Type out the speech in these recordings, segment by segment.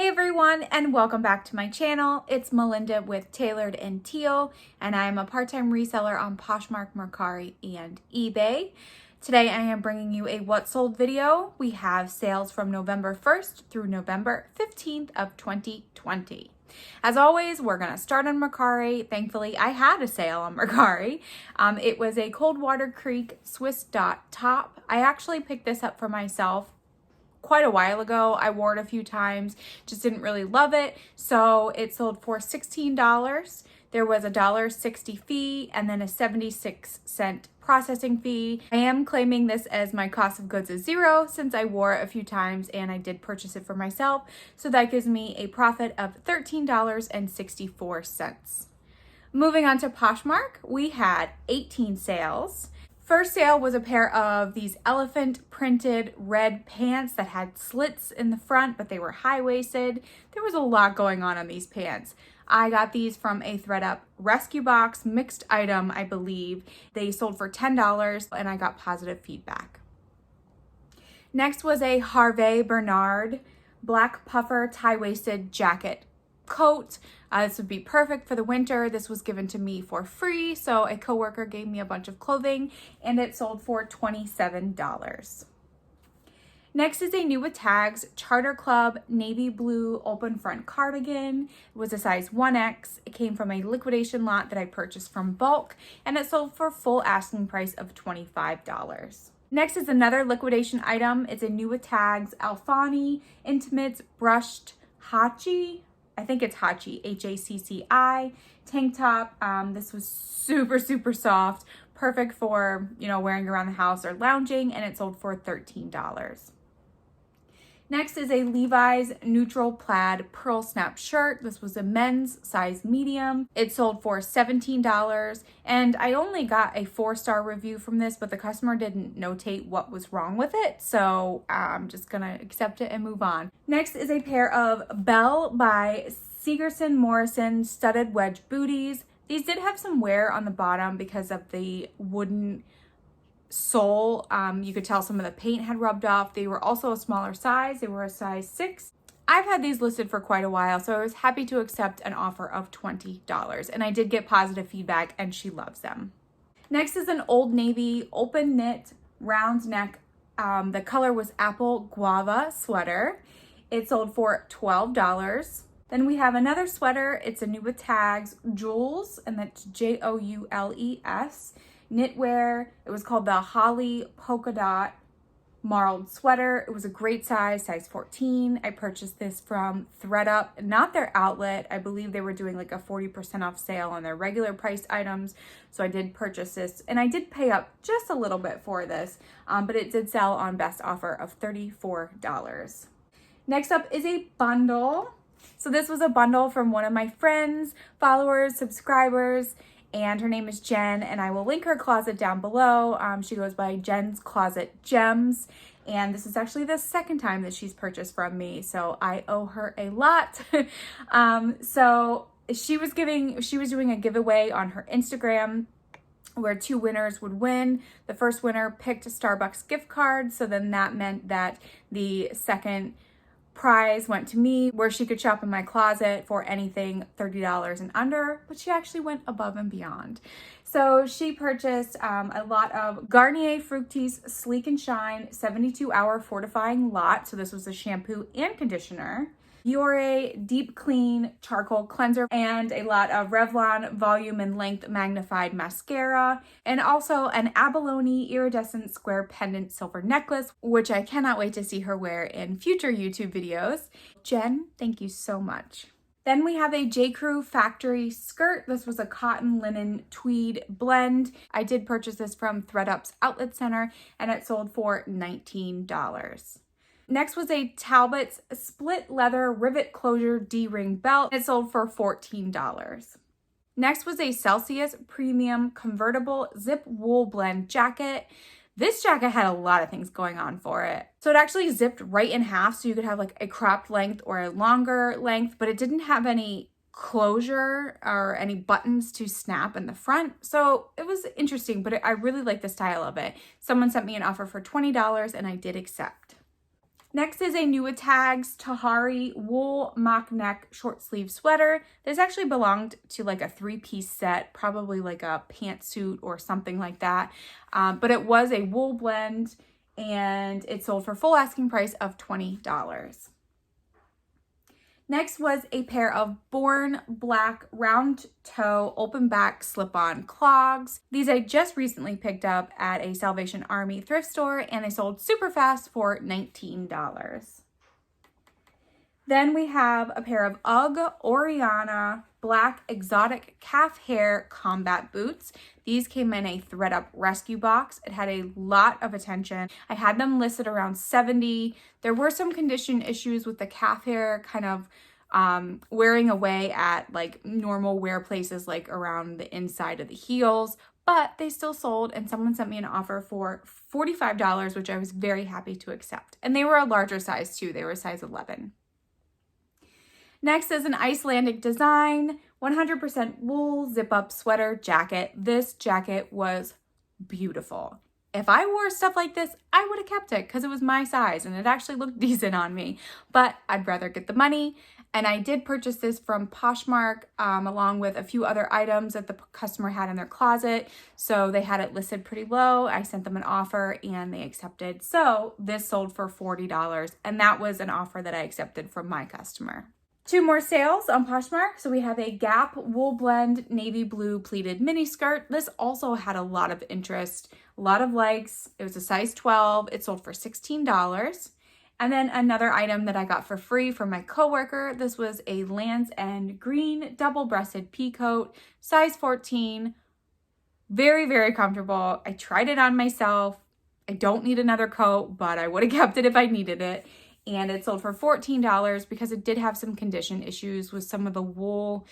everyone, and welcome back to my channel. It's Melinda with Tailored and Teal, and I'm a part-time reseller on Poshmark, Mercari, and eBay. Today I am bringing you a what sold video. We have sales from November 1st through November 15th of 2020. As always, we're going to start on Mercari. Thankfully, I had a sale on Mercari. It was a Coldwater Creek Swiss dot top. I actually picked this up for myself quite a while ago. I wore it a few times, just didn't really love it. So it sold for $16. There was a $1.60 fee and then a 76-cent processing fee. I am claiming this as my cost of goods is zero since I wore it a few times and I did purchase it for myself. So that gives me a profit of $13.64. Moving on to Poshmark, we had 18 sales. First sale was a pair of these elephant printed red pants that had slits in the front, but they were high-waisted. There was a lot going on these pants. I got these from a ThredUp rescue box, mixed item, I believe. They sold for $10 and I got positive feedback. Next was a Hervé Bernard black puffer tie-waisted jacket coat. This would be perfect for the winter. This was given to me for free, so a coworker gave me a bunch of clothing and it sold for $27. Next is a new with tags Charter Club navy blue open front cardigan. It was a size 1X. It came from a liquidation lot that I purchased from bulk and it sold for full asking price of $25. Next is another liquidation item. It's a new with tags Alfani Intimates brushed Hachi. I think it's Hachi, H-A-C-C-I, tank top. This was super soft, perfect for, wearing around the house or lounging, and it sold for $13. Next is a Levi's neutral plaid pearl snap shirt. This was a men's size medium. It sold for $17, and I only got a 4-star review from this, but the customer didn't notate what was wrong with it, so I'm just gonna accept it and move on. Next is a pair of Belle by Segerson Morrison studded wedge booties. These did have some wear on the bottom because of the wooden sole. You could tell some of the paint had rubbed off. They were also a smaller size. They were a size 6. I've had these listed for quite a while, so I was happy to accept an offer of $20, and I did get positive feedback and she loves them. Next is an Old Navy open knit round neck. The color was apple guava sweater. It sold for $12. Then we have another sweater. It's a new with tags Joules, and that's Joules. Knitwear. It was called the Holly Polka Dot Marled Sweater. It was a great size 14. I purchased this from ThredUp, not their outlet. I believe they were doing like a 40% off sale on their regular priced items. So I did purchase this and I did pay up just a little bit for this, but it did sell on best offer of $34. Next up is a bundle. So this was a bundle from one of my friends, followers, subscribers, and her name is Jen, and I will link her closet down below. She goes by Jen's Closet Gems, and this is actually the second time that she's purchased from me, so I owe her a lot. So she was doing a giveaway on her Instagram where 2 winners would win. The first winner picked a Starbucks gift card, so then that meant that the second prize went to me, where she could shop in my closet for anything $30 and under, but she actually went above and beyond. So she purchased a lot of Garnier Fructis Sleek and Shine 72-hour fortifying lot. So this was a shampoo and conditioner. Biore Deep Clean Charcoal Cleanser, and a lot of Revlon Volume and Length Magnified Mascara, and also an abalone iridescent square pendant silver necklace, which I cannot wait to see her wear in future YouTube videos. Jen, thank you so much. Then we have a J. Crew factory skirt. This was a cotton linen tweed blend. I did purchase this from ThredUp's outlet center and it sold for $19. Next was a Talbot's split leather rivet closure D-ring belt. It sold for $14. Next was a Celsius premium convertible zip wool blend jacket. This jacket had a lot of things going on for it. So it actually zipped right in half, so you could have like a cropped length or a longer length, but it didn't have any closure or any buttons to snap in the front. So it was interesting, but I really like the style of it. Someone sent me an offer for $20 and I did accept. Next is a new with tags Tahari wool mock neck short sleeve sweater. This actually belonged to like a 3-piece set, probably like a pantsuit or something like that. But it was a wool blend and it sold for full asking price of $20. Next was a pair of Born black round toe open back slip-on clogs. These I just recently picked up at a Salvation Army thrift store and they sold super fast for $19. Then we have a pair of UGG Oriana black exotic calf hair combat boots. These came in a thread up rescue box. It had a lot of attention. I had them listed around $70. There were some condition issues with the calf hair kind of wearing away at like normal wear places like around the inside of the heels, but they still sold and someone sent me an offer for $45, which I was very happy to accept. And they were a larger size too. They were a size 11. Next is an Icelandic design, 100% wool zip-up sweater jacket. This jacket was beautiful. If I wore stuff like this, I would have kept it because it was my size and it actually looked decent on me, but I'd rather get the money. And I did purchase this from Poshmark along with a few other items that the customer had in their closet. So they had it listed pretty low. I sent them an offer and they accepted. So this sold for $40 and that was an offer that I accepted from my customer. 2 more sales on Poshmark. So we have a Gap wool blend navy blue pleated mini skirt. This also had a lot of interest, a lot of likes. It was a size 12. It sold for $16. And then another item that I got for free from my coworker. This was a Land's End green double-breasted pea coat, size 14. Very, very comfortable. I tried it on myself. I don't need another coat, but I would have kept it if I needed it. And it sold for $14 because it did have some condition issues with some of the wool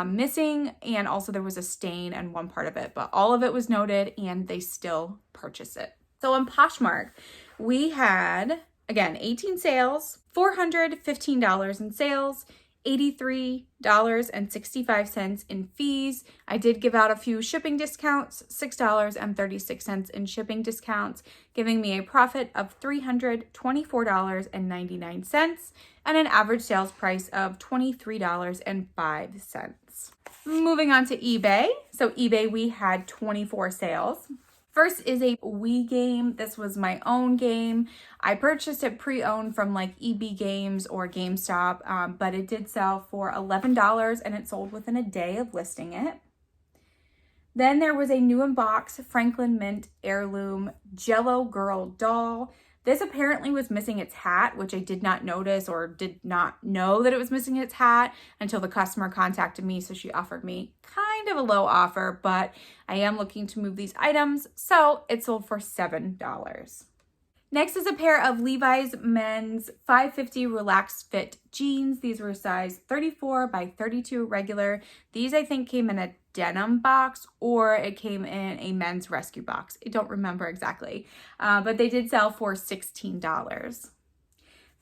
missing, and also there was a stain on one part of it, but all of it was noted and they still purchased it. So on Poshmark, we had, again, 18 sales, $415 in sales, $83.65 in fees. I did give out a few shipping discounts, $6.36 in shipping discounts, giving me a profit of $324.99 and an average sales price of $23.05. Moving on to eBay. So eBay, we had 24 sales. First is a Wii game. This was my own game. I purchased it pre-owned from like EB Games or GameStop, but it did sell for $11 and it sold within a day of listing it. Then there was a new in box Franklin Mint heirloom Jello Girl doll. This apparently was missing its hat, which I did not notice or did not know that it was missing its hat until the customer contacted me. So she offered me kind of a low offer, but I am looking to move these items. So it sold for $7. Next is a pair of Levi's men's 550 relaxed fit jeans. These were size 34 by 32 regular. These I think came in a denim box or it came in a men's rescue box. I don't remember exactly, but they did sell for $16.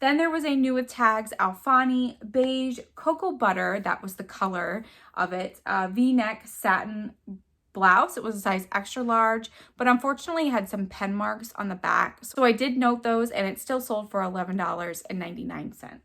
Then there was a new with tags Alfani beige cocoa butter. That was the color of it. V-neck satin blouse. It was a size extra large, but unfortunately had some pen marks on the back. So I did note those and it still sold for $11.99.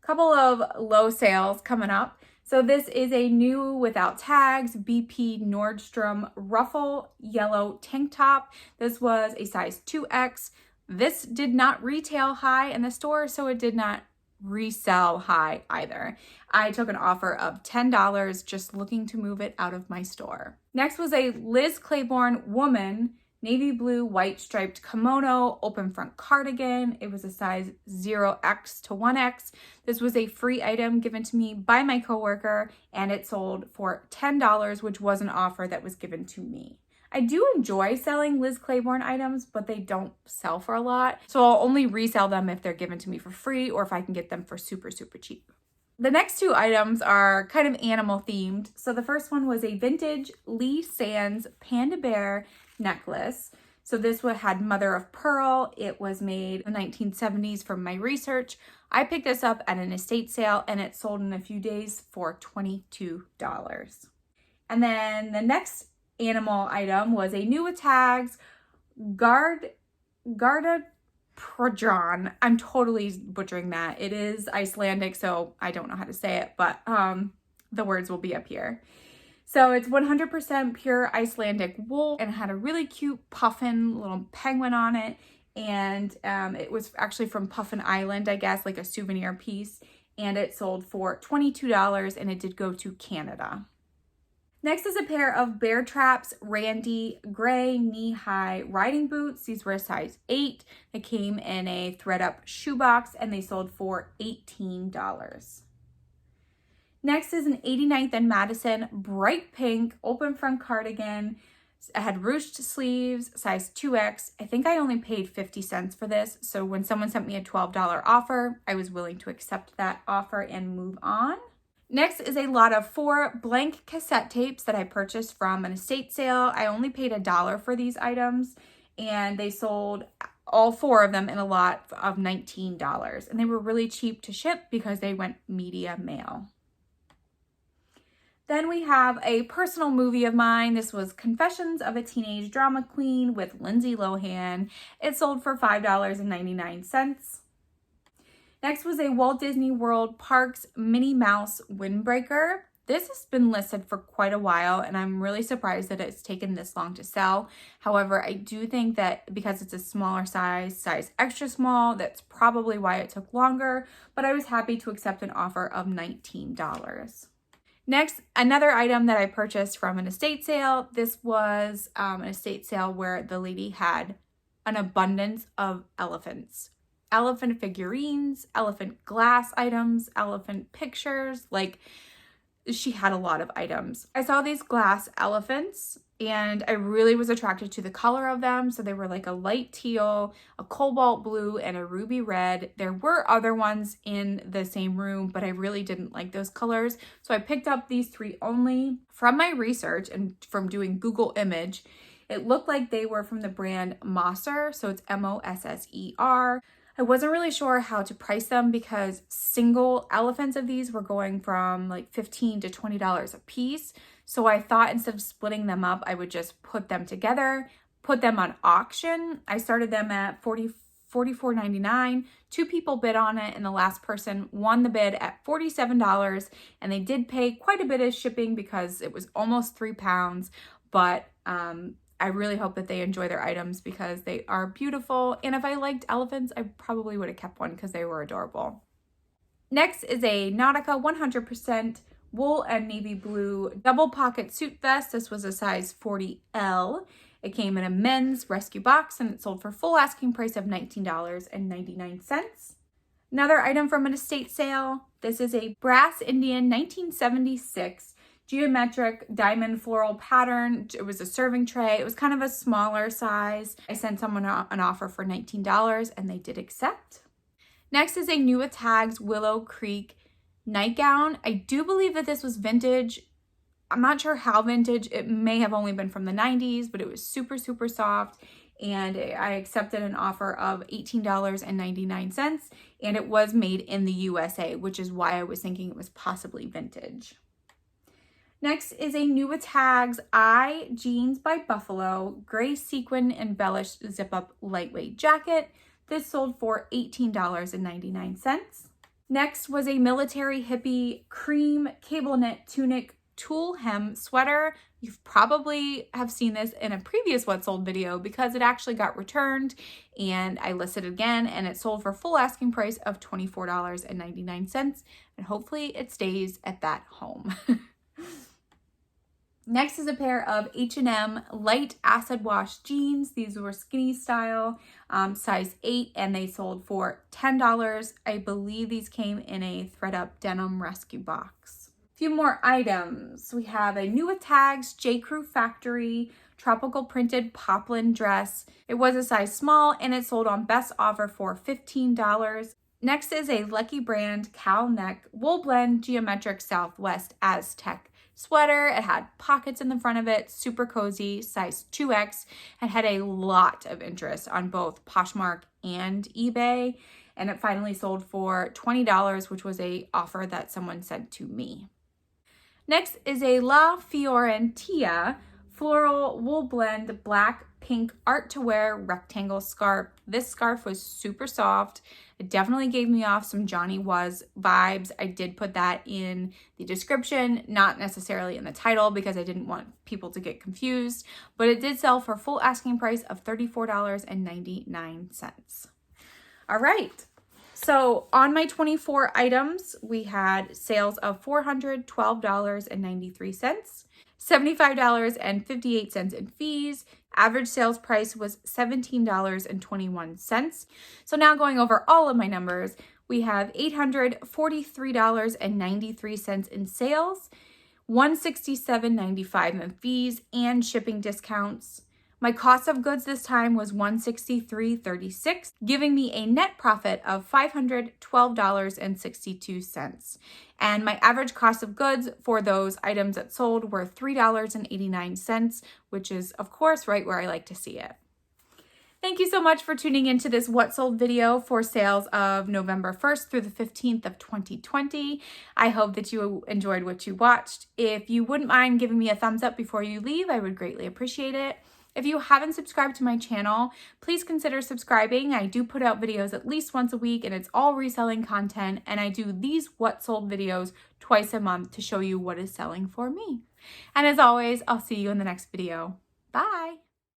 Couple of low sales coming up. So this is a new without tags BP Nordstrom Ruffle yellow tank top. This was a size 2X. This did not retail high in the store, so it did not resell high either. I took an offer of $10 just looking to move it out of my store. Next was a Liz Claiborne woman navy blue white striped kimono open front cardigan. It was a size 0X to 1X. This was a free item given to me by my coworker and it sold for $10, which was an offer that was given to me. I do enjoy selling Liz Claiborne items, but they don't sell for a lot. So I'll only resell them if they're given to me for free or if I can get them for super, super cheap. The next 2 items are kind of animal themed. So the first one was a vintage Lee Sands Panda Bear necklace. So this one had mother of pearl. It was made in the 1970s from my research. I picked this up at an estate sale and it sold in a few days for $22. And then the next animal item was a new with tags Garda Prajan. I'm totally butchering that. It is Icelandic, so I don't know how to say it, but the words will be up here. So it's 100% pure Icelandic wool and it had a really cute puffin little penguin on it. And it was actually from Puffin Island, I guess, like a souvenir piece. And it sold for $22 and it did go to Canada. Next is a pair of Bear Traps Randy gray knee-high riding boots. These were a size 8. They came in a thread-up shoebox and they sold for $18. Next is an 89th and Madison bright pink open front cardigan. It had ruched sleeves, size 2X. I think I only paid 50 cents for this. So when someone sent me a $12 offer, I was willing to accept that offer and move on. Next is a lot of 4 blank cassette tapes that I purchased from an estate sale. I only paid $1 for these items and they sold all 4 of them in a lot of $19. And they were really cheap to ship because they went media mail. Then we have a personal movie of mine. This was Confessions of a Teenage Drama Queen with Lindsay Lohan. It sold for $5.99. Next was a Walt Disney World Parks Minnie Mouse Windbreaker. This has been listed for quite a while and I'm really surprised that it's taken this long to sell. However, I do think that because it's a smaller size extra small, that's probably why it took longer, but I was happy to accept an offer of $19. Next, another item that I purchased from an estate sale. This was an estate sale where the lady had an abundance of elephants. Elephant figurines, elephant glass items, elephant pictures, like she had a lot of items. I saw these glass elephants and I really was attracted to the color of them. So they were like a light teal, a cobalt blue, and a ruby red. There were other ones in the same room, but I really didn't like those colors. So I picked up these 3 only. From my research and from doing Google image, it looked like they were from the brand Mosser. So it's Mosser. I wasn't really sure how to price them because single elephants of these were going from like $15 to $20 a piece. So I thought instead of splitting them up, I would just put them together, put them on auction. I started them at $44.99. 2 people bid on it and the last person won the bid at $47. And they did pay quite a bit of shipping because it was almost 3 pounds. But I really hope that they enjoy their items because they are beautiful. And if I liked elephants, I probably would have kept one because they were adorable. Next is a Nautica 100% wool and navy blue double pocket suit vest. This was a size 40L. It came in a men's rescue box and it sold for full asking price of $19.99. Another item from an estate sale. This is a brass Indian 1976 geometric diamond floral pattern. It was a serving tray. It was kind of a smaller size. I sent someone an offer for $19 and they did accept. Next is a New Tags Willow Creek nightgown. I do believe that this was vintage. I'm not sure how vintage. It may have only been from the 90s, but it was super, super soft. And I accepted an offer of $18.99 and it was made in the USA, which is why I was thinking it was possibly vintage. Next is a New Tags I Jeans by Buffalo gray sequin embellished zip-up lightweight jacket. This sold for $18.99. Next was a military hippie cream cable knit tunic tulle hem sweater. You've probably have seen this in a previous What Sold video because it actually got returned and I listed it again and it sold for full asking price of $24.99 and hopefully it stays at that home. Next is a pair of H&M light acid wash jeans. These were skinny style, size 8, and they sold for $10. I believe these came in a thread up denim rescue box. A few more items. We have a New Tags J. Crew Factory tropical printed poplin dress. It was a size small and it sold on best offer for $15. Next is a Lucky Brand cowl neck wool blend geometric Southwest Aztec sweater. It had pockets in the front of it, super cozy, size 2X, and had a lot of interest on both Poshmark and eBay. And it finally sold for $20, which was a offer that someone sent to me. Next is a La Fiorentina floral wool blend black pink art to wear rectangle scarf. This scarf was super soft. It definitely gave me off some Johnny Was vibes. I did put that in the description, not necessarily in the title because I didn't want people to get confused, but it did sell for full asking price of $34.99. All right. So on my 24 items, we had sales of $412.93, $75.58 in fees. Average sales price was $17.21. So now going over all of my numbers, we have $843.93 in sales, $167.95 in fees and shipping discounts. My cost of goods this time was $163.36, giving me a net profit of $512.62. And my average cost of goods for those items that sold were $3.89, which is, of course, right where I like to see it. Thank you so much for tuning into this What Sold video for sales of November 1st through the 15th of 2020. I hope that you enjoyed what you watched. If you wouldn't mind giving me a thumbs up before you leave, I would greatly appreciate it. If you haven't subscribed to my channel, please consider subscribing. I do put out videos at least once a week and it's all reselling content, and I do these What Sold videos twice a month to show you what is selling for me. And as always, I'll see you in the next video. Bye!